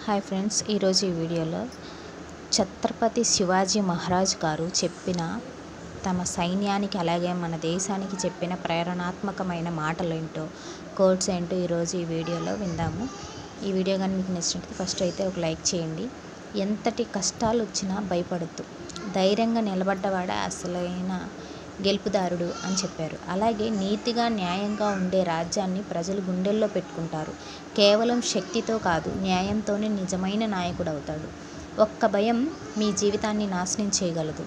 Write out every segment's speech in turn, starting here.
Hi friends, ఈరోజు ఈ వీడియోలో ఛత్రపతి శివాజీ మహారాజ్ గారు చెప్పిన తమ సైన్యానికి అలాగే మన దేశానికి చెప్పిన ప్రేరణాత్మకమైన మాటలు ఏంటో, కోట్స్ ఏంటో ఈరోజు ఈ వీడియోలో విందాము. ఈ వీడియో కానీ మీకు నచ్చినట్టు ఫస్ట్ అయితే ఒక లైక్ చేయండి. ఎంతటి కష్టాలు వచ్చినా భయపడద్దు, ధైర్యంగా నిలబడ్డవాడే అసలైన గెలుపుదారుడు అని చెప్పారు. అలాగే నీతిగా న్యాయంగా ఉండే రాజ్యాన్ని ప్రజలు గుండెల్లో పెట్టుకుంటారు. కేవలం శక్తితో కాదు, న్యాయంతోనే నిజమైన నాయకుడు అవుతాడు. ఒక్క భయం మీ జీవితాన్ని నాశనం చేయగలదు.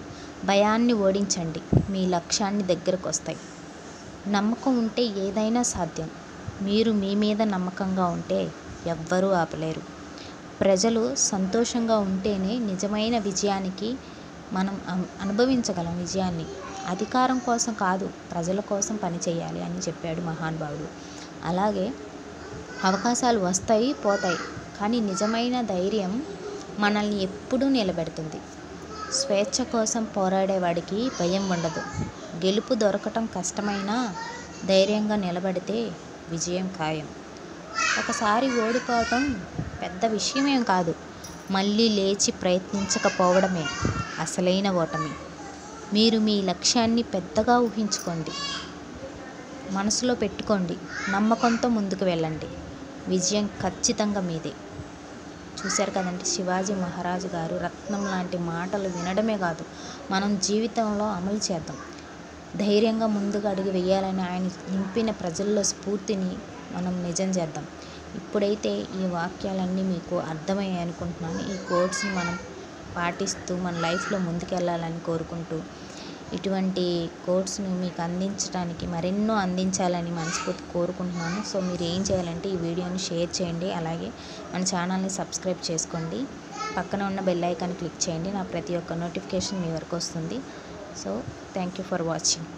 భయాన్ని ఓడించండి, మీ లక్ష్యాన్ని దగ్గరకు వస్తాయి. నమ్మకం ఉంటే ఏదైనా సాధ్యం. మీరు మీ మీద నమ్మకంగా ఉంటే ఎవ్వరూ ఆపలేరు. ప్రజలు సంతోషంగా ఉంటేనే నిజమైన విజయానికి మనం అనుభవించగలం. విజయాన్ని అధికారం కోసం కాదు, ప్రజల కోసం పనిచేయాలి అని చెప్పాడు మహానుభావుడు. అలాగే అవకాశాలు వస్తాయి పోతాయి, కానీ నిజమైన ధైర్యం మనల్ని ఎప్పుడూ నిలబెడుతుంది. స్వేచ్ఛ కోసం పోరాడేవాడికి భయం ఉండదు. గెలుపు దొరకటం కష్టమైనా ధైర్యంగా నిలబడితే విజయం ఖాయం. ఒకసారి ఓడిపోవటం పెద్ద విషయమేం కాదు, మళ్ళీ లేచి ప్రయత్నించకపోవడమే అసలైన ఓటమి. మీరు మీ లక్ష్యాన్ని పెద్దగా ఊహించుకోండి, మనసులో పెట్టుకోండి, నమ్మకంతో ముందుకు వెళ్ళండి. విజయం ఖచ్చితంగా మీదే. చూశారు కదండి, శివాజీ మహారాజు గారు రత్నం లాంటి మాటలు వినడమే కాదు, మనం జీవితంలో అమలు చేద్దాం. ధైర్యంగా ముందుకు అడుగు వేయాలని ఆయన నింపిన ప్రజల్లో స్ఫూర్తిని మనం నిజం చేద్దాం. ఇప్పుడైతే ఈ వాక్యాలన్నీ మీకు అర్థమయ్యాయి అనుకుంటున్నాను. ఈ కోట్స్ని మనం పాటిస్తూ మన లైఫ్లో ముందుకెళ్ళాలని కోరుకుంటూ, ఇటువంటి కోట్స్ని మీకు అందించడానికి మరెన్నో అందించాలని మనస్ఫూర్తి కోరుకుంటున్నాను. సో మీరు ఏం చేయాలంటే ఈ వీడియోని షేర్ చేయండి, అలాగే మన ఛానల్ని సబ్స్క్రైబ్ చేసుకోండి, పక్కన ఉన్న బెల్ ఐకాన్ క్లిక్ చేయండి. నా ప్రతి ఒక్క నోటిఫికేషన్ మీ వరకు వస్తుంది. So thank you for watching.